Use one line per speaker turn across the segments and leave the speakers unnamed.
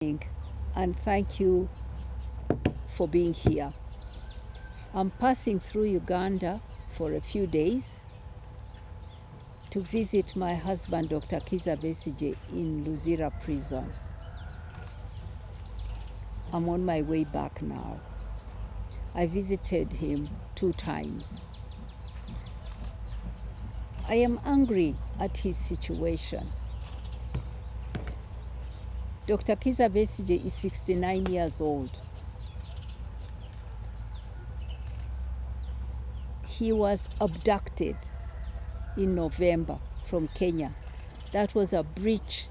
And thank you for being here. I'm passing through Uganda for a few days to visit my husband, Dr. Besigye, in Luzira prison. I'm on my way back now. I visited him 2 times. I am angry at his situation. Dr. Besigye is 69 years old. He was abducted in November from Kenya. That was a breach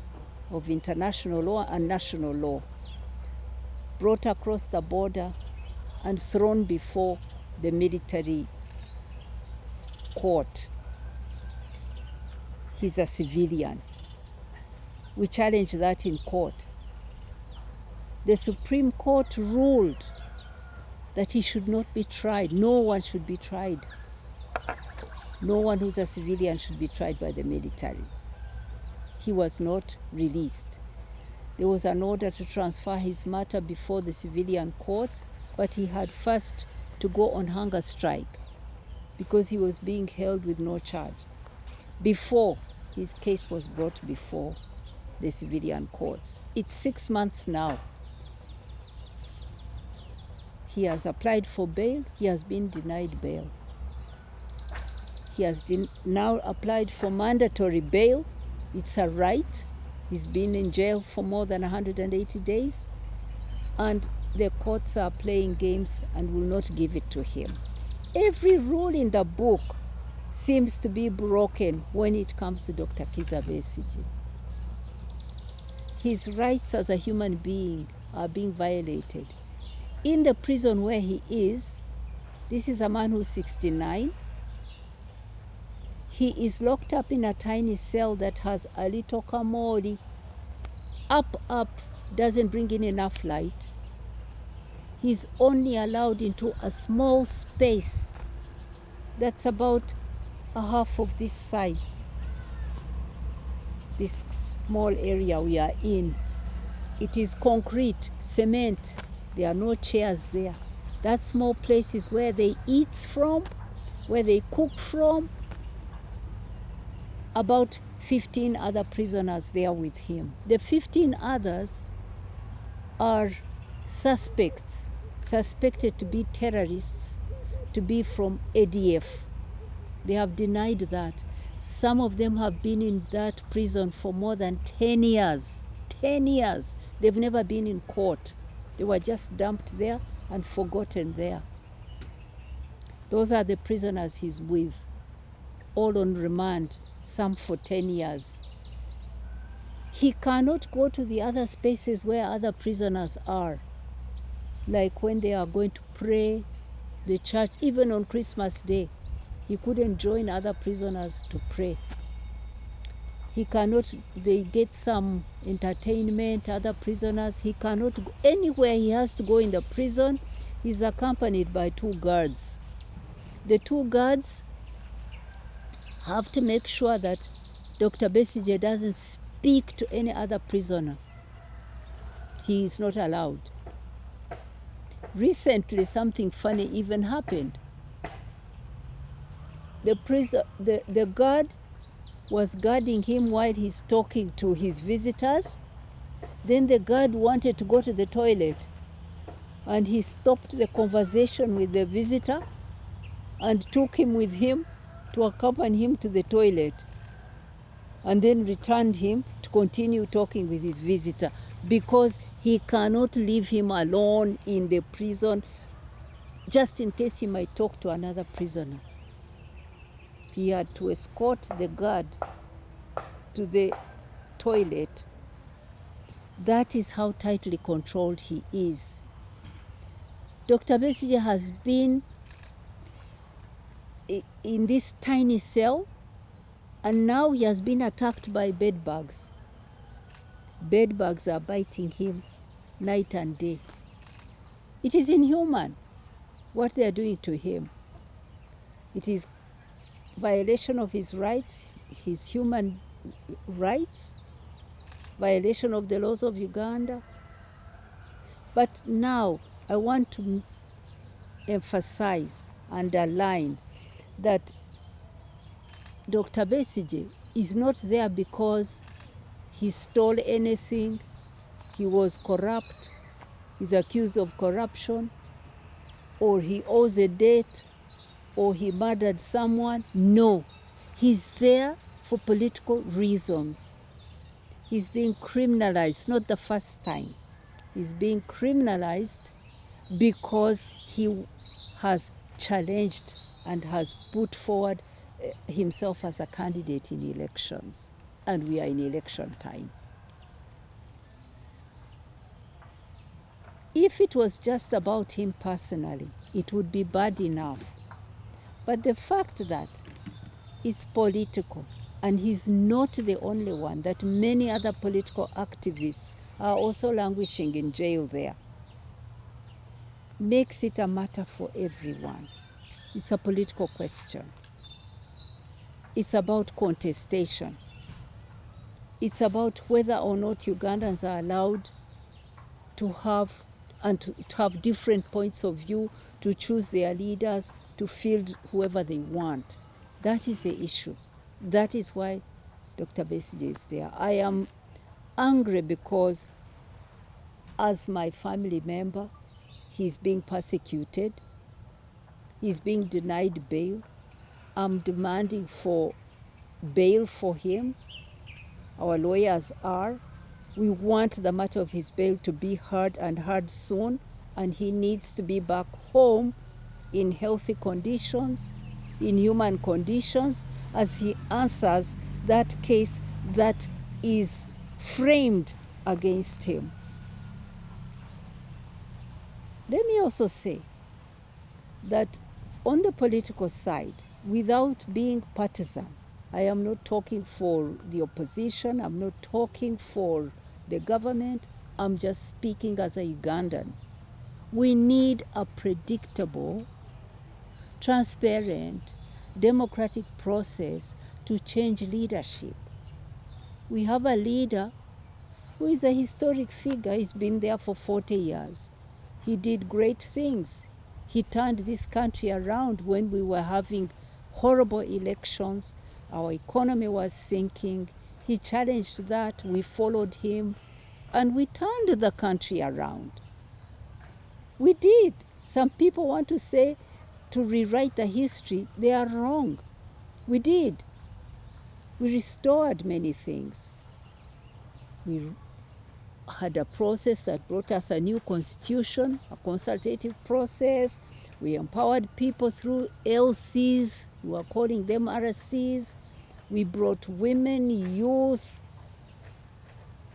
of international law and national law. Brought across the border and thrown before the military court. He's a civilian. We challenged that in court. The Supreme Court ruled that he should not be tried. No one should be tried. No one who's a civilian should be tried by the military. He was not released. There was an order to transfer his matter before the civilian courts, but he had first to go on hunger strike because he was being held with no charge before his case was brought before the civilian courts. It's 6 months now. He has applied for bail. He has been denied bail. He has now applied for mandatory bail. It's a right. He's been in jail for more than 180 days. And the courts are playing games and will not give it to him. Every rule in the book seems to be broken when it comes to Dr. Besigye. His rights as a human being are being violated. In the prison where he is, this is a man who's 69. He is locked up in a tiny cell that has a little kamori. Up, doesn't bring in enough light. He's only allowed into a small space that's about a half of this size. This small area we are in. It is concrete, cement. There are no chairs there. That small place is where they eat from, where they cook from. About 15 other prisoners there with him. The 15 others are suspected to be terrorists, to be from ADF. They have denied that. Some of them have been in that prison for more than 10 years. 10 years. They've never been in court. They were just dumped there and forgotten there. Those are the prisoners he's with, all on remand, some for 10 years. He cannot go to the other spaces where other prisoners are, like when they are going to pray, the church, even on Christmas Day. He couldn't join other prisoners to pray. He cannot, they get some entertainment, other prisoners. He cannot go anywhere. He has to go in the prison. He's accompanied by 2 guards. The 2 guards have to make sure that Dr. Besigye doesn't speak to any other prisoner. He is not allowed. Recently, something funny even happened. The guard was guarding him while he's talking to his visitors. Then the guard wanted to go to the toilet, and he stopped the conversation with the visitor and took him with him to accompany him to the toilet, and then returned him to continue talking with his visitor because he cannot leave him alone in the prison just in case he might talk to another prisoner. He had to escort the guard to the toilet. That is how tightly controlled he is. Dr. Besigye has been in this tiny cell, and now he has been attacked by bed bugs. Bed bugs are biting him night and day. It is inhuman what they are doing to him. It is violation of his rights, his human rights, violation of the laws of Uganda, But now I want to emphasize, underline that Dr. Besigye is not there because he stole anything, he was corrupt, he's accused of corruption, or he owes a debt, or he murdered someone. No, he's there for political reasons. He's being criminalized, not the first time. He's being criminalized because he has challenged and has put forward himself as a candidate in elections. And we are in election time. If it was just about him personally, it would be bad enough. But the fact that it's political, and he's not the only one, that many other political activists are also languishing in jail there, makes it a matter for everyone. It's a political question. It's about contestation. It's about whether or not Ugandans are allowed to have different points of view, to choose their leaders, to field whoever they want. That is the issue. That is why Dr. Besigye is there. I am angry because as my family member, he's being persecuted. He's being denied bail. I'm demanding for bail for him. Our lawyers are. We want the matter of his bail to be heard, and heard soon, and he needs to be back home in healthy conditions, in human conditions, as he answers that case that is framed against him. Let me also say that on the political side, without being partisan, I am not talking for the opposition, I'm not talking for the government, I'm just speaking as a Ugandan. We need a predictable, transparent, democratic process to change leadership. We have a leader who is a historic figure. He's been there for 40 years. He did great things. He turned this country around when we were having horrible elections. Our economy was sinking. He challenged that. We followed him. And we turned the country around. We did. Some people want to say, to rewrite the history. They are wrong. We did. We restored many things. We had a process that brought us a new constitution, a consultative process. We empowered people through LCs. We were calling them RCs. We brought women, youth,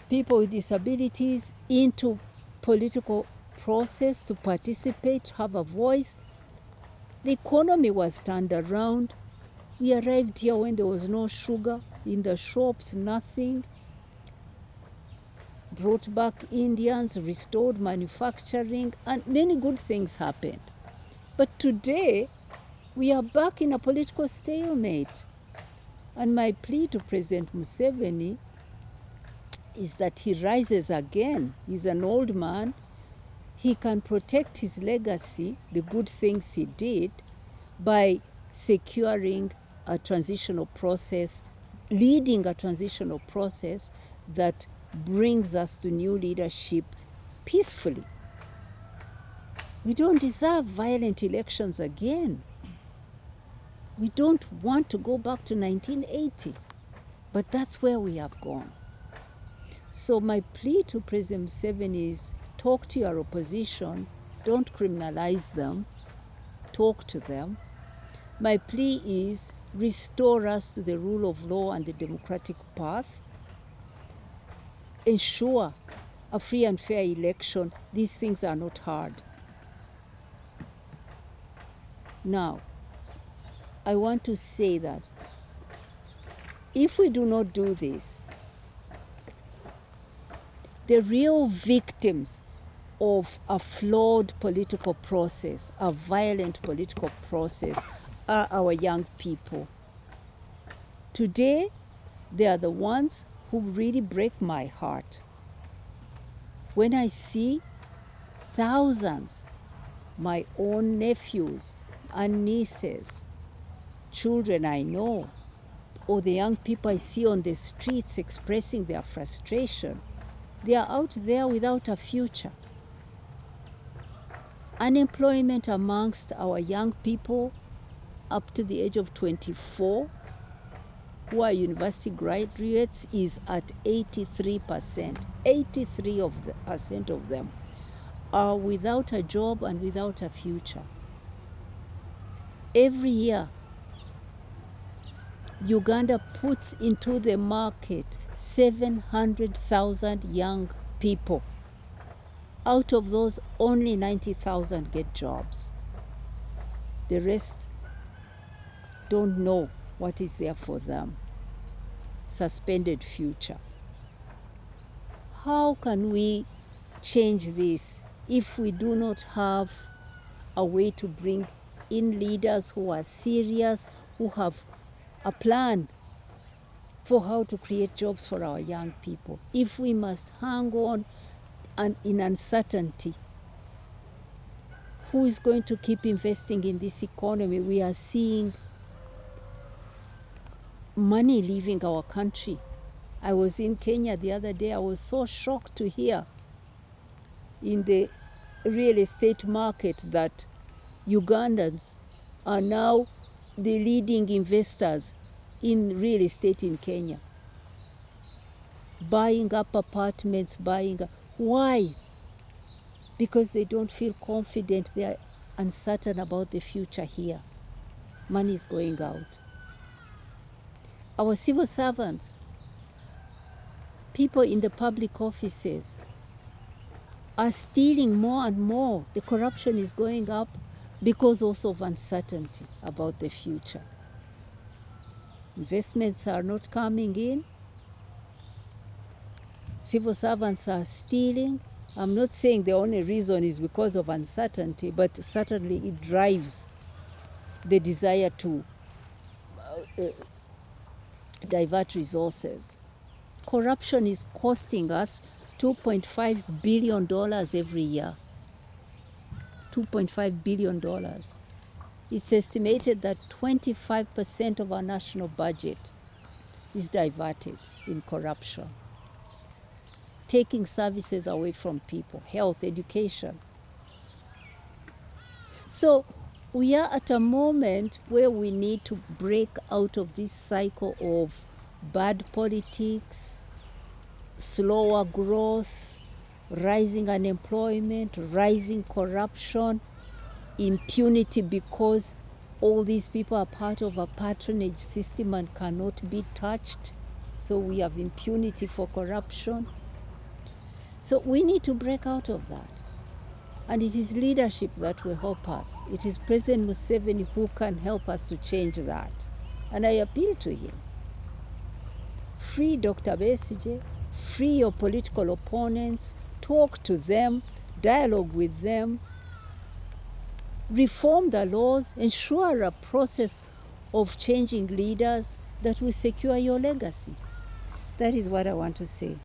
people with disabilities into political process to participate, to have a voice. The economy was turned around. We arrived here when there was no sugar in the shops, nothing. Brought back Indians, restored manufacturing, and many good things happened. But today, we are back in a political stalemate. And my plea to President Museveni is that he rises again. He's an old man. He can protect his legacy, the good things he did, by securing a transitional process, leading a transitional process that brings us to new leadership peacefully. We don't deserve violent elections again. We don't want to go back to 1980, but that's where we have gone. So my plea to President Museveni is, talk to your opposition, don't criminalize them, talk to them. My plea is, restore us to the rule of law and the democratic path. Ensure a free and fair election. These things are not hard. Now, I want to say that if we do not do this, the real victims of a flawed political process, a violent political process, are our young people. Today, they are the ones who really break my heart. When I see thousands, my own nephews and nieces, children I know, or the young people I see on the streets expressing their frustration. They are out there without a future. Unemployment amongst our young people up to the age of 24 who are university graduates is at 83%. 83% of them are without a job and without a future. Every year, Uganda puts into the market 700,000 young people. Out of those, only 90,000 get jobs. The rest don't know what is there for them. Suspended future. How can we change this if we do not have a way to bring in leaders who are serious, who have a plan for how to create jobs for our young people? If we must hang on and in uncertainty, who is going to keep investing in this economy? We are seeing money leaving our country. I was in Kenya the other day. I was so shocked to hear in the real estate market that Ugandans are now the leading investors in real estate in Kenya. Buying up apartments, Why? Because they don't feel confident. They are uncertain about the future here. Money is going out. Our civil servants, people in the public offices, are stealing more and more. The corruption is going up because also of uncertainty about the future. Investments are not coming in. Civil servants are stealing. I'm not saying the only reason is because of uncertainty, but certainly it drives the desire to divert resources. Corruption is costing us $2.5 billion every year. $2.5 billion. It's estimated that 25% of our national budget is diverted in corruption, taking services away from people, health, education. So we are at a moment where we need to break out of this cycle of bad politics, slower growth, rising unemployment, rising corruption, impunity because all these people are part of a patronage system and cannot be touched. So we have impunity for corruption. So we need to break out of that. And it is leadership that will help us. It is President Museveni who can help us to change that. And I appeal to him. Free Dr. Besigye, free your political opponents, talk to them, dialogue with them, reform the laws, ensure a process of changing leaders that will secure your legacy. That is what I want to say.